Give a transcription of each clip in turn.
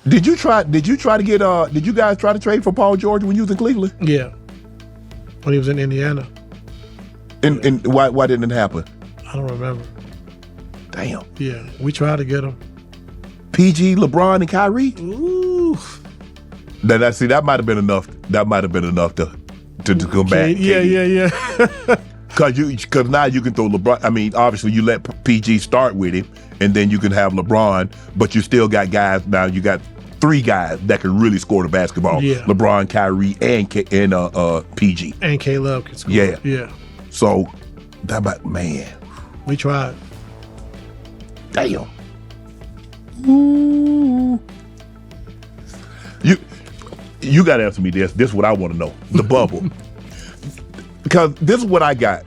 Did you try to get? Did you guys try to trade for Paul George when you was in Cleveland? Yeah, when he was in Indiana. And why didn't it happen? I don't remember. Damn. Yeah, we tried to get him. PG, LeBron, and Kyrie. Ooh. That might have been enough. That might have been enough to come back. Yeah. Because now you can throw LeBron. I mean, obviously you let PG start with him, and then you can have LeBron, but you still got guys. Now you got 3 guys that can really score the basketball. Yeah. LeBron, Kyrie, and PG. And K-Love can score. Yeah. So man, we tried. Damn. Ooh. You got to answer me this. This is what I want to know. The bubble. Because this is what I got.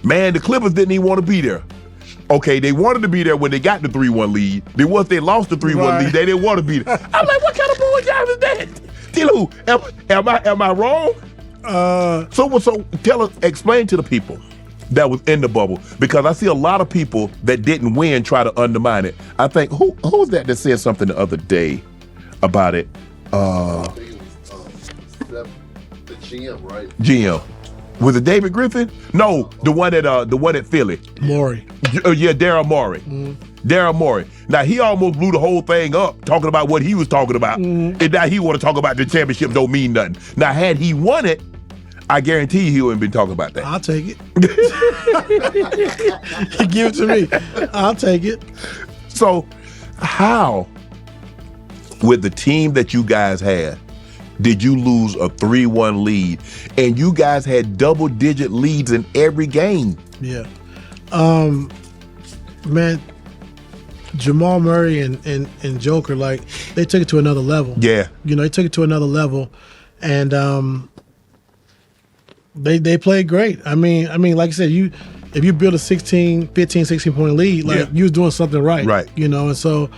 Man, the Clippers didn't even want to be there. Okay, they wanted to be there when they got the 3-1 lead. Then once they lost the 3-1 lead, they didn't want to be there. I'm like, what kind of bull job is that? Tell who? Am I wrong? So explain to the people that was in the bubble, because I see a lot of people that didn't win try to undermine it. I think who was that said something the other day about it? I think it was the GM, right? GM. Was it David Griffin? No, the one at Philly. Morey. Yeah, Daryl Morey. Daryl Morey. Now he almost blew the whole thing up talking about what he was talking about. And now he want to talk about the championship don't mean nothing. Now had he won it, I guarantee he wouldn't been talking about that. I'll take it. Give it to me. I'll take it. So how, with the team that you guys had, did you lose a 3-1 lead? And you guys had double-digit leads in every game. Yeah. Man, Jamal Murray and Joker, like, they took it to another level. Yeah. They took it to another level. And they played great. I mean, like I said, if you build a 15, 16-point lead, like, you was doing something right. Right. And so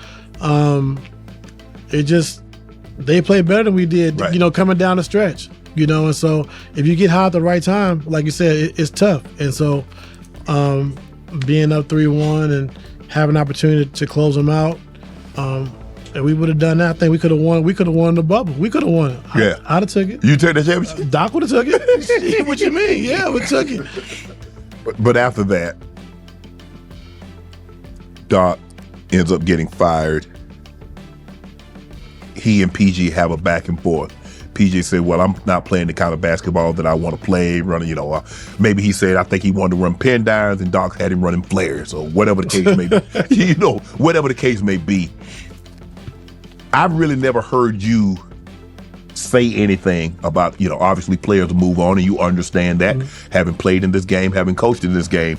they played better than we did, coming down the stretch. And so if you get hot at the right time, like you said, it's tough. And so being up 3-1 and having an opportunity to close them out, and we would have done that. I think we could have won. We could have won the bubble. We could have won it. Yeah. I'd have took it. You took the championship? Doc would have took it. What you mean? Yeah, we took it. But after that, Doc ends up getting fired. He and PG have a back and forth. PG said, well, I'm not playing the kind of basketball that I want to play. Running, maybe he said, I think he wanted to run pin downs, and Doc had him running flares, or whatever the case may be. Whatever the case may be. I've really never heard you say anything about, obviously players move on, and you understand that, having played in this game, having coached in this game,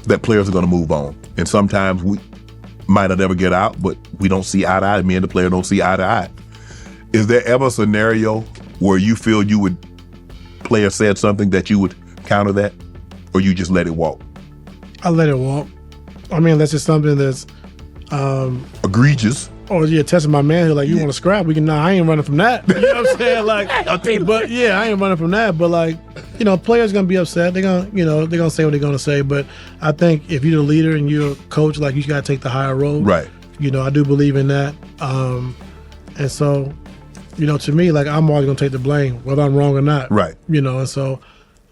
that players are going to move on. And sometimes we might not ever get out, but we don't see eye to eye. Me and the player don't see eye to eye. Is there ever a scenario where you feel player said something that you would counter that, or you just let it walk? I let it walk. I mean, that's just something that's egregious. Oh yeah, testing my manhood. Like, you want to scrap? We can. Nah, I ain't running from that. You know what I'm saying? Like, but yeah, I ain't running from that. But like, players gonna be upset. They're gonna say what they're gonna say. But I think if you're the leader and you're a coach, like, you gotta take the higher road. Right. I do believe in that. And so, to me, like, I'm always gonna take the blame, whether I'm wrong or not. Right. And so,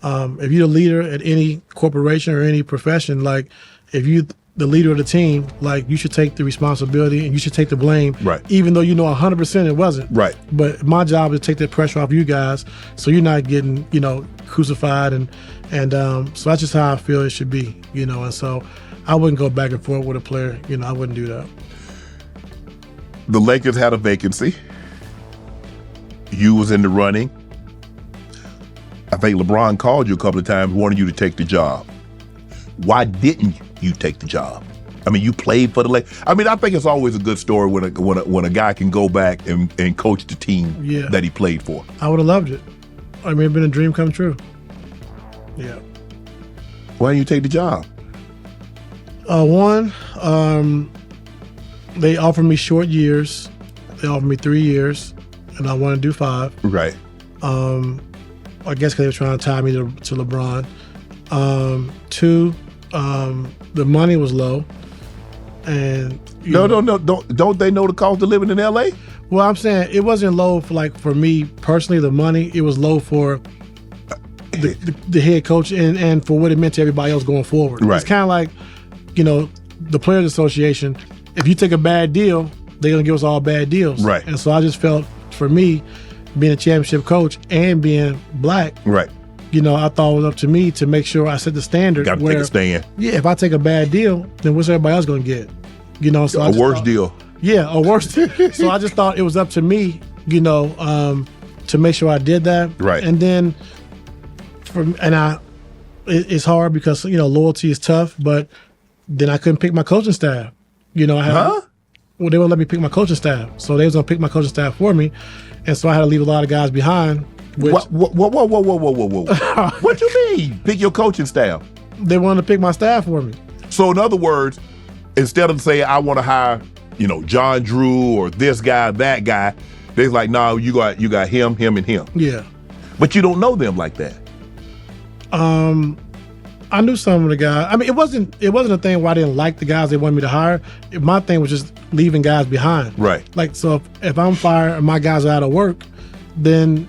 if you're the leader at any corporation or any profession, like, if you the leader of the team, like, you should take the responsibility and you should take the blame, right? Even though 100% it wasn't, right? But my job is to take that pressure off you guys, so you're not getting crucified, and so that's just how I feel it should be, And so I wouldn't go back and forth with a player, I wouldn't do that. The Lakers had a vacancy. You was in the running. I think LeBron called you a couple of times, wanted you to take the job. Why didn't you take the job? I mean, you played for the Lakers. I mean, I think it's always a good story when a guy can go back and coach the team that he played for. I would have loved it. I mean, it'd been a dream come true. Yeah. Why didn't you take the job? One, they offered me short years. They offered me 3 years, and I wanted to do 5. Right. I guess because they were trying to tie me to LeBron. 2, the money was low, and No. Don't they know the cost of living in LA? Well, I'm saying it wasn't low for me personally, the money. It was low for the head coach and for what it meant to everybody else going forward. Right. It's kind of like, the Players Association. If you take a bad deal, they're going to give us all bad deals. Right. And so I just felt, for me, being a championship coach and being black, right. I thought it was up to me to make sure I set the standard. Got to take a stand. Yeah, if I take a bad deal, then what's everybody else going to get? So a worse deal. Yeah, a worse deal. So I just thought it was up to me, to make sure I did that. Right. And then, it's hard because, loyalty is tough, but then I couldn't pick my coaching staff. Well, they wouldn't let me pick my coaching staff. So they was going to pick my coaching staff for me. And so I had to leave a lot of guys behind. Which, whoa. What you mean? Pick your coaching staff? They wanted to pick my staff for me. So in other words, instead of saying I want to hire, John Drew or this guy, that guy, they're like, no, you got him, and him. Yeah. But you don't know them like that. I knew some of the guys. I mean, it wasn't a thing where I didn't like the guys they wanted me to hire. My thing was just leaving guys behind. Right. Like, so if I'm fired and my guys are out of work, then,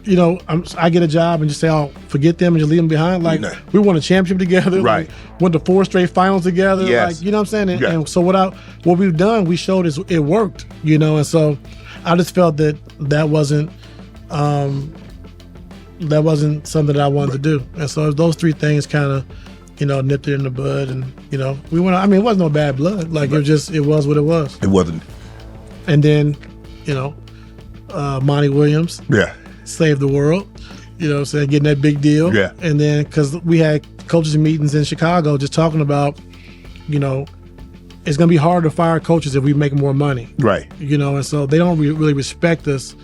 I get a job and just say, oh, forget them and just leave them behind. Like, we won a championship together. Right. Like, went to 4 straight finals together. Yes. Like, you know what I'm saying? Yeah. And so what we've done, we showed it worked, and so I just felt that wasn't something that I wanted to do. And so those 3 things kind of, nipped it in the bud, and, we went, it wasn't no bad blood. Like, it was what it was. It wasn't. And then, Monty Williams. Yeah. Saved the world, getting that big deal. Yeah. And then, because we had coaches meetings in Chicago just talking about, it's going to be hard to fire coaches if we make more money. Right. And so they don't really respect us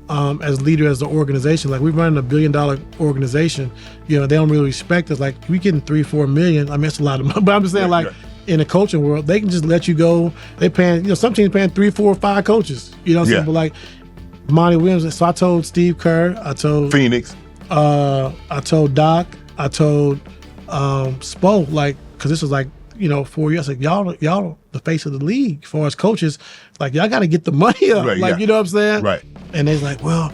as leader, as the organization. Like, we run a $1 billion organization. They don't really respect us. Like, we getting $3-4 million. I mean, that's a lot of money. But I'm just saying, in the coaching world, they can just let you go. They paying, some teams paying 3, 4, 5 coaches. But like Monty Williams. So I told Steve Kerr. I told Phoenix. I told Doc. I told Spo. Like, because this was 4 years. Like, y'all the face of the league as far as coaches. Like, y'all got to get the money up. Right, you know what I'm saying? Right. And they're like, well,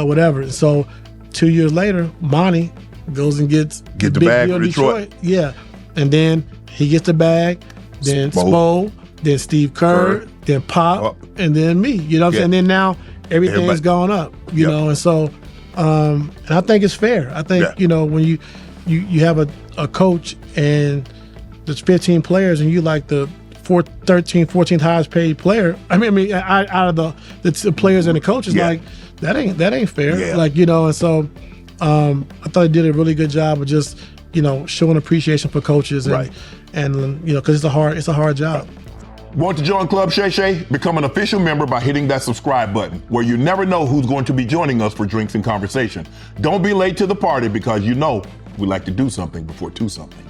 whatever. And so 2 years later, Monty goes and gets the big bag deal for in Detroit. Yeah. And then he gets the bag, then Spo, then Steve Kerr, then Pop, and then me. You know what I'm saying? And then now everything's gone up, you know? And so, and I think it's fair. I think, when you have a coach and there's 15 players and you like the 14th highest paid player. I mean, out of the players and the coaches, like that ain't fair. Yeah. Like, and so I thought he did a really good job of just, showing appreciation for coaches and because it's a hard job. Want to join Club Shay Shay? Become an official member by hitting that subscribe button, where you never know who's going to be joining us for drinks and conversation. Don't be late to the party, because we like to do something before 2 something.